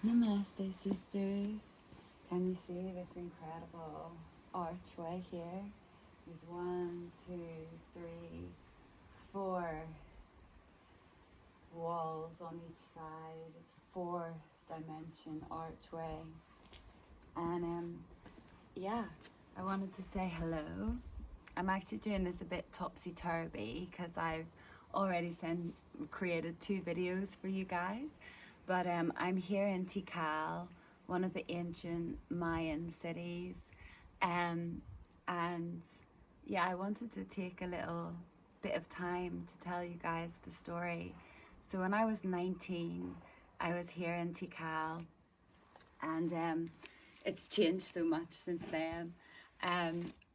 Namaste, sisters. Can you see this incredible archway here? There's 1, 2, 3, 4 walls on each side. It's a 4-dimension archway. And yeah, I wanted to say hello. I'm actually doing this a bit topsy-turvy because I've already created 2 videos for you guys. But I'm here in Tikal, one of the ancient Mayan cities. And yeah, I wanted to take a little bit of time to tell you guys the story. So when I was 19, I was here in Tikal, and it's changed so much since then.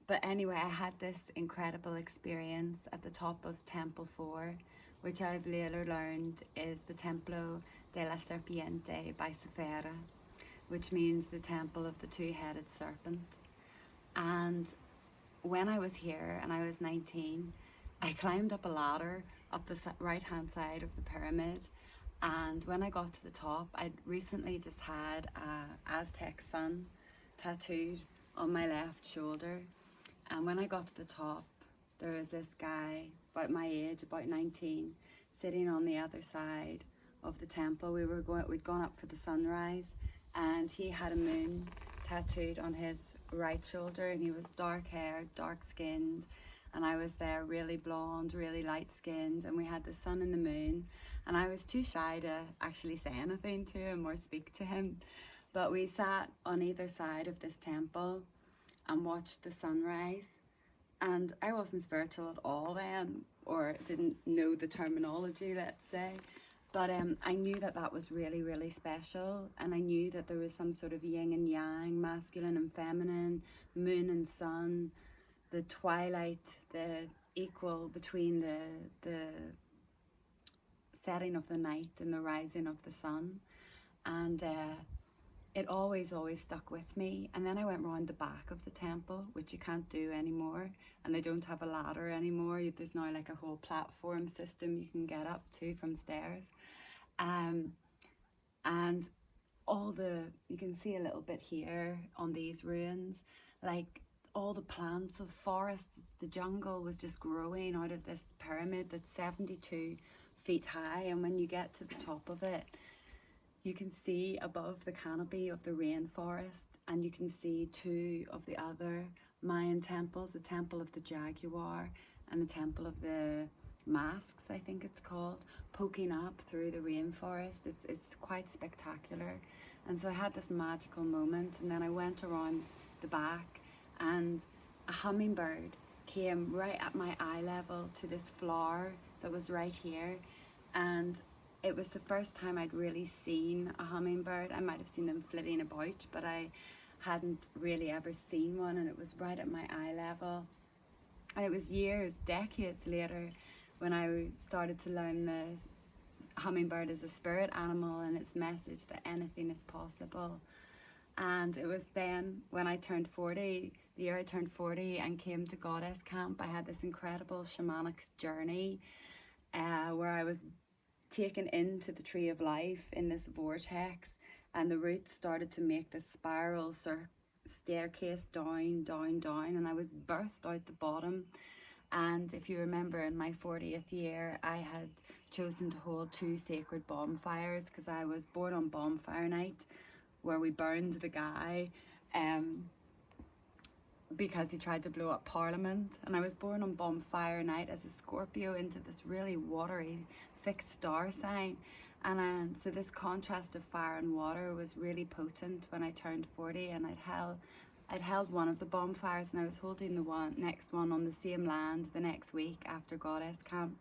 But anyway, I had this incredible experience at the top of Temple 4, which I've later learned is the Templo de la Serpiente by Sefera, which means the temple of the 2-headed serpent. And when I was here and I was 19, I climbed up a ladder up the right-hand side of the pyramid. And when I got to the top, I'd recently just had an Aztec sun tattooed on my left shoulder. And when I got to the top, there was this guy about my age, about 19, sitting on the other side of the temple. We'd gone up for the sunrise, and he had a moon tattooed on his right shoulder, and he was dark haired, dark skinned, and I was there really blonde, really light skinned, and we had the sun and the moon, and I was too shy to actually say anything to him or speak to him. But we sat on either side of this temple and watched the sunrise. And I wasn't spiritual at all then, or didn't know the terminology, let's say. But I knew that that was really, really special. And I knew that there was some sort of yin and yang, masculine and feminine, moon and sun, the twilight, the equal between the setting of the night and the rising of the sun. And it always stuck with me. And then I went round the back of the temple, which you can't do anymore, and they don't have a ladder anymore. There's now like a whole platform system you can get up to from stairs. And you can see a little bit here on these ruins, like all the plants of forests, the jungle was just growing out of this pyramid that's 72 feet high. And when you get to the top of it, you can see above the canopy of the rainforest, and you can see 2 of the other Mayan temples, the Temple of the Jaguar and the Temple of the Masks, I think it's called, poking up through the rainforest. It's quite spectacular. And so I had this magical moment, and then I went around the back, and a hummingbird came right at my eye level to this flower that was right here. And it was the first time I'd really seen a hummingbird. I might have seen them flitting about, but I hadn't really ever seen one, and it was right at my eye level. And it was years, decades later, when I started to learn the hummingbird as a spirit animal and its message that anything is possible. And it was then when I turned 40, the year I turned 40 and came to Goddess Camp, I had this incredible shamanic journey where I was taken into the tree of life in this vortex, and the roots started to make this spiral staircase down, and I was birthed out the bottom. And if you remember, in my 40th year, I had chosen to hold 2 sacred bonfires because I was born on bonfire night, where we burned the guy because he tried to blow up Parliament. And I was born on bonfire night as a Scorpio into this really watery fixed star sign, and so this contrast of fire and water was really potent when I turned 40. And I'd held one of the bonfires, and I was holding the next one on the same land the next week after Goddess Camp.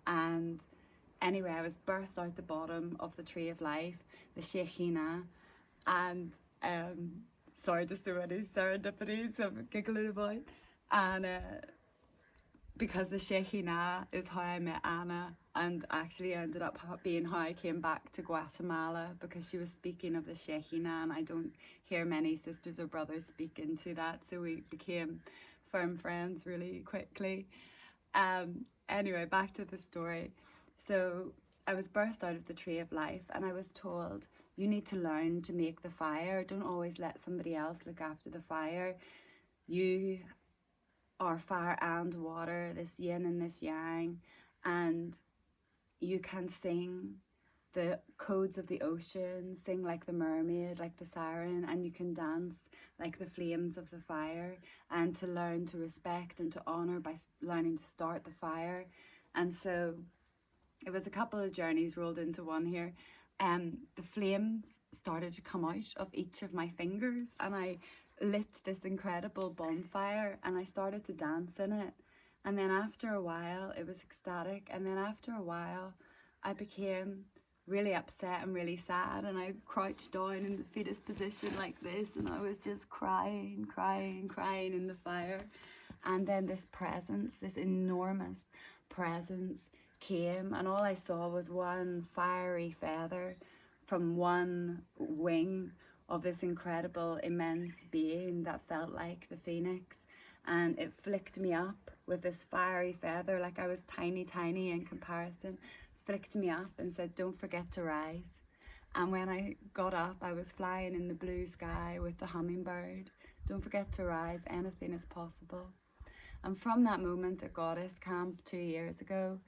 And anyway, I was birthed out the bottom of the tree of life, the Shekhinah, and sorry, just so many serendipities I'm giggling about. And because the Shekhinah is how I met Anna, and actually ended up being how I came back to Guatemala, because she was speaking of the Shekhinah, and I don't hear many sisters or brothers speak into that, so we became firm friends really quickly. Anyway, back to the story. So I was birthed out of the tree of life, and I was told, you need to learn to make the fire. Don't always let somebody else look after the fire. You are fire and water, this yin and this yang, and you can sing the codes of the ocean, sing like the mermaid, like the siren, and you can dance like the flames of the fire, and to learn to respect and to honor by learning to start the fire. And so it was a couple of journeys rolled into one here. The flames started to come out of each of my fingers, and I lit this incredible bonfire, and I started to dance in it. And then after a while, it was ecstatic. And then after a while, I became really upset and really sad, and I crouched down in the fetus position like this, and I was just crying in the fire. And then this presence, this enormous presence came, and all I saw was one fiery feather from one wing of this incredible, immense being that felt like the phoenix. And it flicked me up with this fiery feather, like I was tiny in comparison, flicked me up and said, don't forget to rise. And when I got up, I was flying in the blue sky with the hummingbird. Don't forget to rise, anything is possible. And from that moment at Goddess Camp 2 years ago,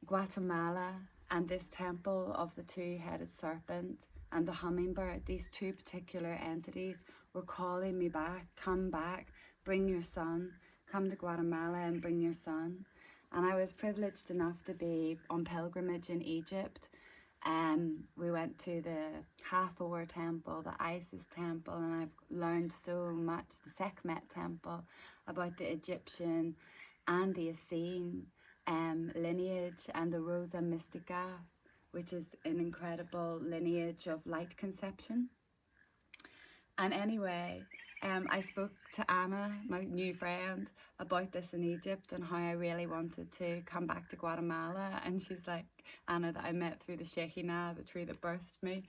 Guatemala and this temple of the two-headed serpent and the hummingbird, these two particular entities, were calling me back, come back, bring your son, come to Guatemala and bring your son. And I was privileged enough to be on pilgrimage in Egypt. We went to the Hathor temple, the Isis temple, and I've learned so much, the Sekhmet temple, about the Egyptian and the Essene lineage, and the Rosa Mystica, which is an incredible lineage of light conception. And anyway, I spoke to Anna, my new friend, about this in Egypt and how I really wanted to come back to Guatemala. And she's like, Anna, that I met through the Shekhinah, the tree that birthed me.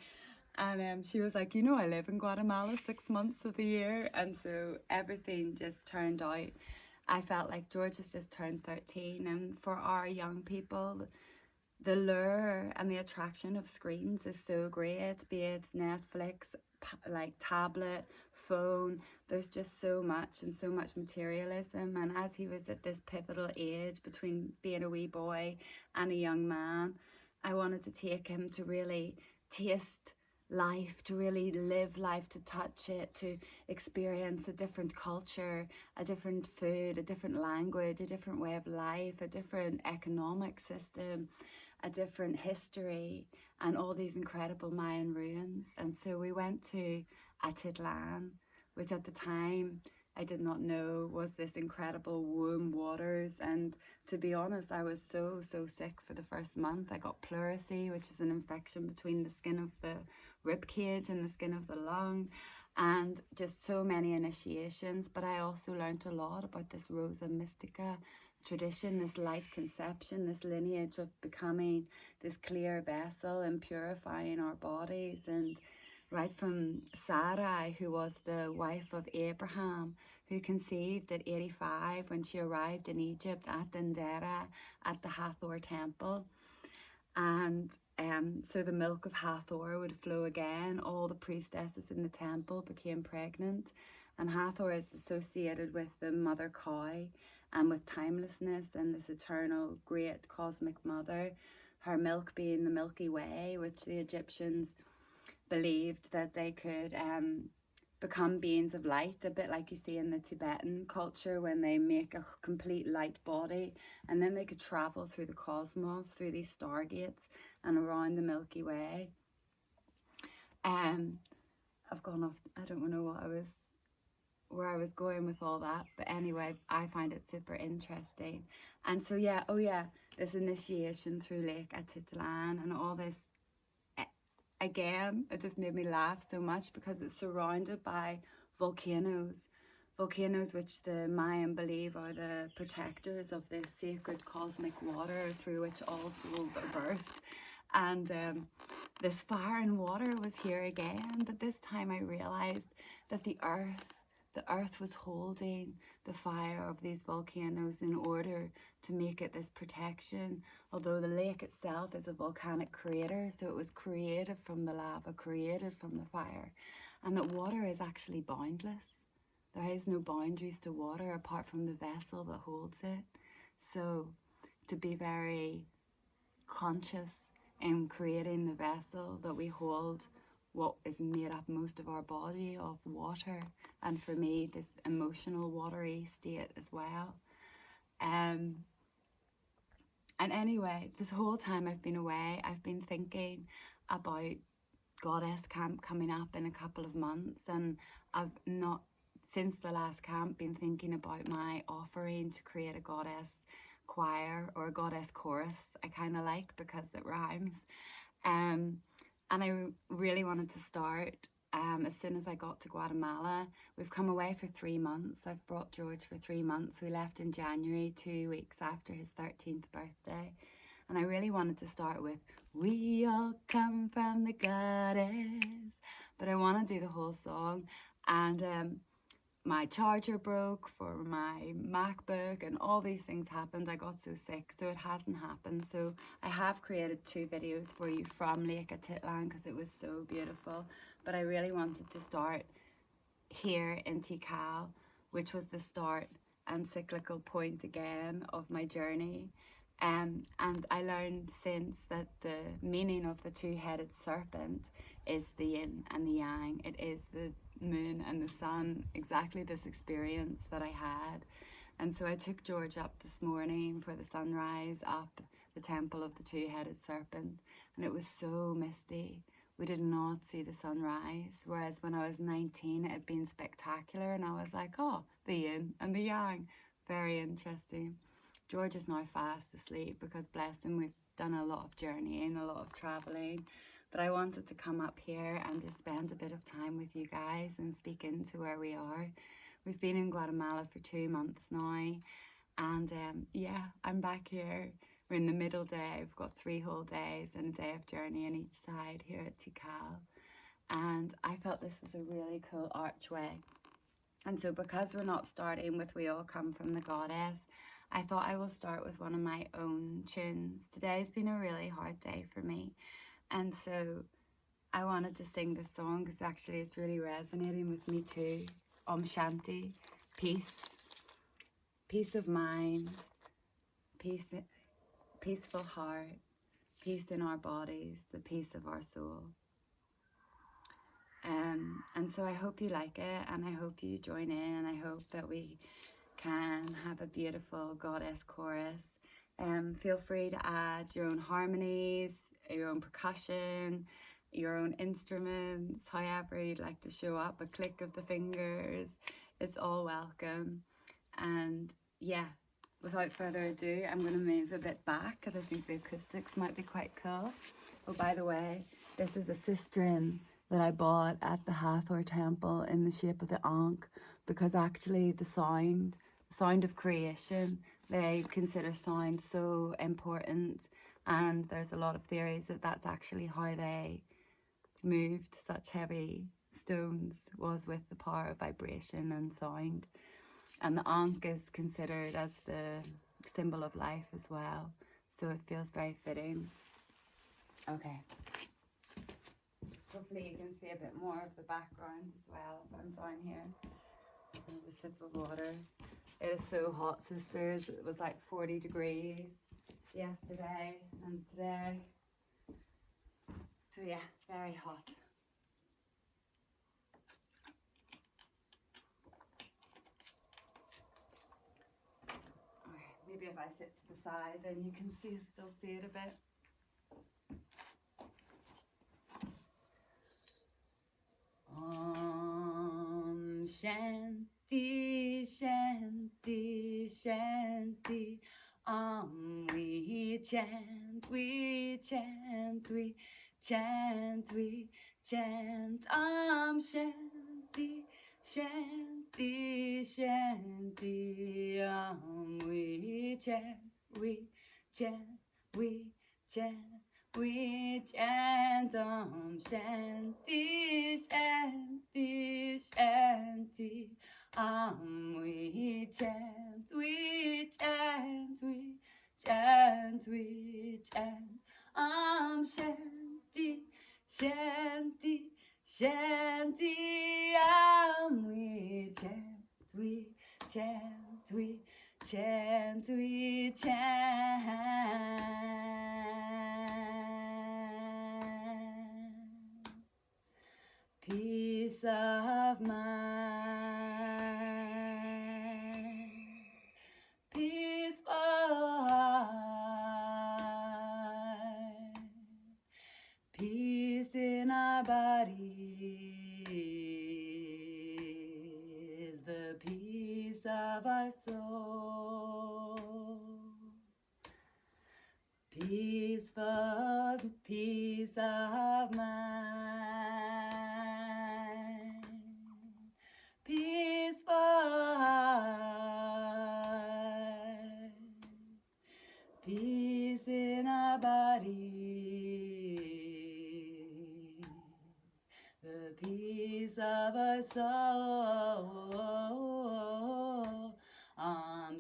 And she was like, you know, I live in Guatemala 6 months of the year. And so everything just turned out. I felt like George has just turned 13. And for our young people, the lure and the attraction of screens is so great, be it Netflix, like tablet, phone. There's just so much and so much materialism. And as he was at this pivotal age between being a wee boy and a young man, I wanted to take him to really taste life, to really live life, to touch it, to experience a different culture, a different food, a different language, a different way of life, a different economic system, a different history, and all these incredible Mayan ruins. And so we went to Atitlan, which at the time I did not know was this incredible womb waters. And to be honest, I was so sick for the first month. I got pleurisy, which is an infection between the skin of the rib cage and the skin of the lung, and just so many initiations. But I also learned a lot about this Rosa Mystica tradition, this light conception, this lineage of becoming this clear vessel and purifying our bodies. And right from Sarai, who was the wife of Abraham, who conceived at 85 when she arrived in Egypt at Dendera at the Hathor temple. And so the milk of Hathor would flow again. All the priestesses in the temple became pregnant. And Hathor is associated with the mother cow and with timelessness and this eternal great cosmic mother, her milk being the Milky Way, which the Egyptians believed that they could become beings of light, a bit like you see in the Tibetan culture when they make a complete light body, and then they could travel through the cosmos, through these stargates and around the Milky Way. I've gone off, I don't know where I was going with all that, but anyway, I find it super interesting. And so this initiation through Lake Atitlan and all this, again, it just made me laugh so much because it's surrounded by volcanoes which the Mayan believe are the protectors of this sacred cosmic water through which all souls are birthed. And this fire and water was here again, but this time I realized that the earth the earth was holding the fire of these volcanoes in order to make it this protection, although the lake itself is a volcanic crater, so it was created from the lava, created from the fire, and that water is actually boundless. There is no boundaries to water apart from the vessel that holds it. So to be very conscious in creating the vessel that we hold, what is made up most of our body of water, and for me this emotional watery state as well. And anyway, this whole time I've been away, I've been thinking about Goddess Camp coming up in a couple of months, and I've not, since the last camp, been thinking about my offering to create a goddess choir or a goddess chorus. I kind of like, because it rhymes. And I really wanted to start as soon as I got to Guatemala. We've come away for 3 months. I've brought George for 3 months. We left in January, 2 weeks after his 13th birthday. And I really wanted to start with, we all come from the goddess. But I want to do the whole song. And my charger broke for my MacBook and all these things happened. I got so sick, so it hasn't happened. So I have created 2 videos for you from Lake Atitlan because it was so beautiful. But I really wanted to start here in Tikal, which was the start and cyclical point again of my journey. And I learned since that the meaning of the 2-headed serpent is the yin and the yang. It is the moon and the sun, exactly this experience that I had. And so I took George up this morning for the sunrise up the temple of the 2-headed serpent, and it was so misty. We did not see the sunrise, whereas when I was 19 it had been spectacular, and I was like, oh, the yin and the yang, very interesting. George is now fast asleep because, bless him, we've done a lot of journeying, a lot of traveling. But I wanted to come up here and just spend a bit of time with you guys and speak into where we are. We've been in Guatemala for 2 months now. And yeah, I'm back here. We're in the middle day. We've got 3 whole days and a day of journey on each side here at Tikal. And I felt this was a really cool archway. And so because we're not starting with We All Come From the Goddess, I thought I will start with one of my own tunes. Today's been a really hard day for me. And so I wanted to sing this song because actually it's really resonating with me too. Shanti, peace, peace of mind, peaceful heart, peace in our bodies, the peace of our soul. And so I hope you like it, and I hope you join in, and I hope that we can have a beautiful goddess chorus. Feel free to add your own harmonies, your own percussion, your own instruments, however you'd like to show up, a click of the fingers, it's all welcome. And yeah, without further ado, I'm going to move a bit back because I think the acoustics might be quite cool. Oh, by the way, this is a sistren that I bought at the Hathor temple in the shape of the Ankh, because actually the sound of creation, they consider sound so important, and there's a lot of theories that that's actually how they moved such heavy stones, was with the power of vibration and sound. And the Ankh is considered as the symbol of life as well, so it feels very fitting. Okay. Hopefully you can see a bit more of the background as well if I'm down here. There's a sip of water. It is so hot, sisters. It was like 40 degrees yesterday and today. So yeah, very hot. Okay, maybe if I sit to the side then you can still see it a bit. Om Shanti, Shanti, Shanti. We chant, we chant, we chant, we chant. Om Shanti, Shanti, Shanti. We chant, we chant, we chant. We chant Om Shanti, Shanti, Shanti. We chant, we chant, we chant, we chant. Shanti, Shanti, Shanti. We chant, we chant, we chant, we chant. Peace of mind, peaceful heart, peace in our bodies, the peace of our soul. Peaceful peace of mind, peaceful heart, peace in our bodies, the peace of our soul.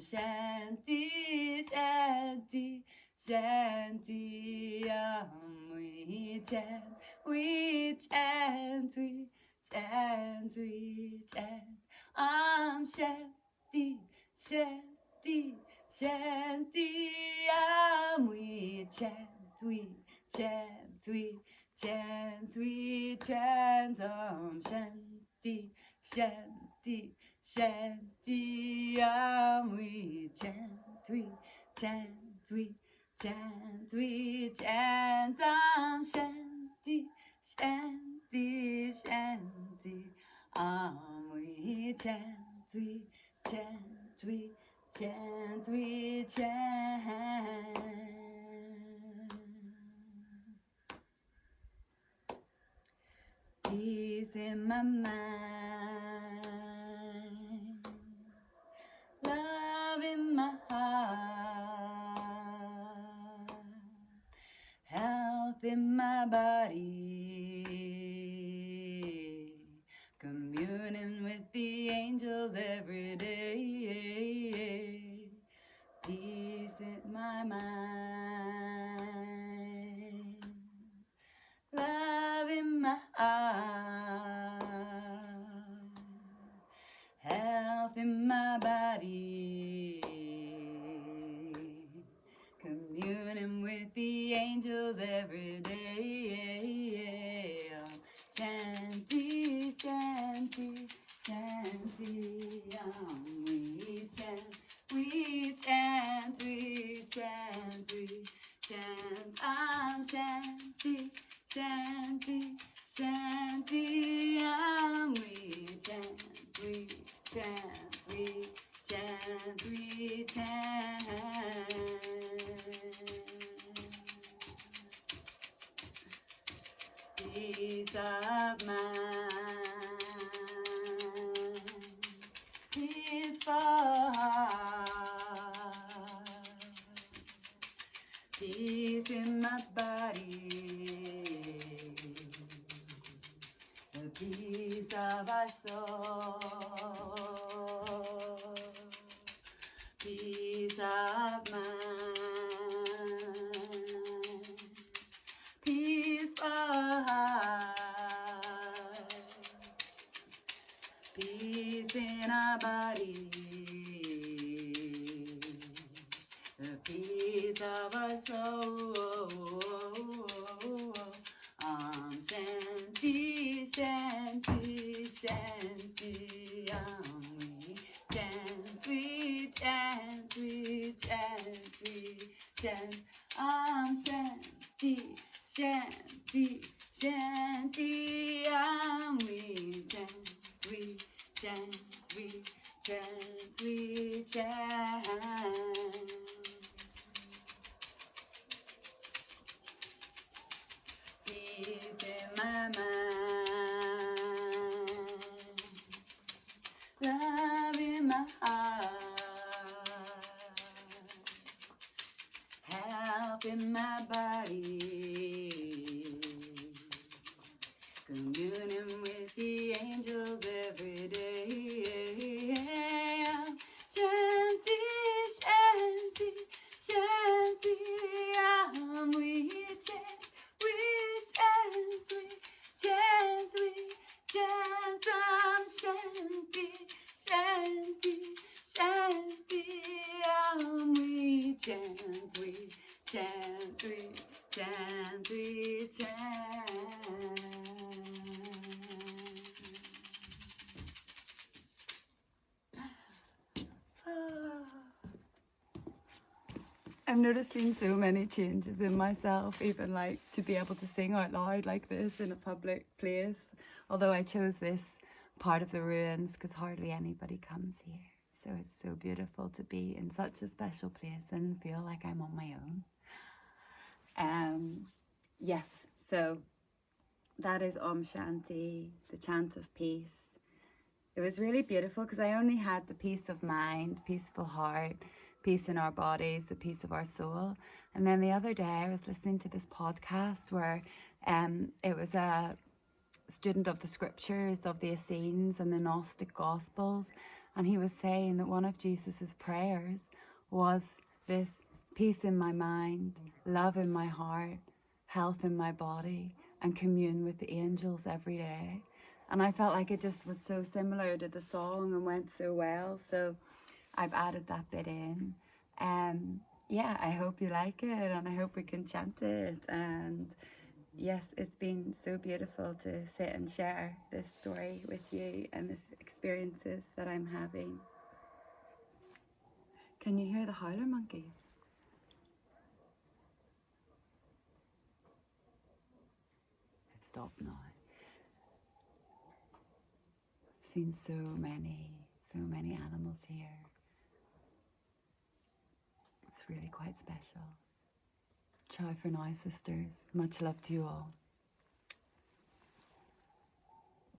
Shanti, Shanti, Shanti. We chant, we chant, we chant, we chant. Shanti, Shanti, Shanti. We chant, we chant, we chant, we chant. Shanti, Shanti, Shanti. We chant, we chant, we chant, we chant. Shanti, Shanti, Shanti. We chant, we chant, we chant, we chant. Peace in my mind, love in my heart, health in my body, communing with the angels every day. Peace in my mind, love in my heart, health in my body, communing with the angels every day. Shanti, Shanti, Shanti. We chant, we chant, we chant, we chant. Shanti, Shanti, Shanti. We chant, we chant, we chant, we chant. Peace of mind, peaceful heart, peace in my body, the peace of our soul, peace of mind, peaceful heart, peace in our body, the peace of our soul. Shanti, Shanti, Shanti. We chant, we chant, we chant. Shanti, Shanti, Shanti. We chant, we chant, we chant, we chant. Peace in my mind, love in my heart, health in my body, communing with the angels every day. noticing so many changes in myself, even like to be able to sing out loud like this in a public place. Although I chose this part of the ruins because hardly anybody comes here. So it's so beautiful to be in such a special place and feel like I'm on my own. Yes, so that is Shanti, the chant of peace. It was really beautiful because I only had the peace of mind, peaceful heart, peace in our bodies, the peace of our soul. And then the other day I was listening to this podcast where it was a student of the scriptures, of the Essenes and the Gnostic Gospels. And he was saying that one of Jesus's prayers was this: peace in my mind, love in my heart, health in my body, and commune with the angels every day. And I felt like it just was so similar to the song and went so well. So I've added that bit in. Yeah, I hope you like it and I hope we can chant it. And yes, it's been so beautiful to sit and share this story with you and this experiences that I'm having. Can you hear the howler monkeys? I've stopped now. I've seen so many animals here. It's really quite special. Ciao for now, sisters. Much love to you all.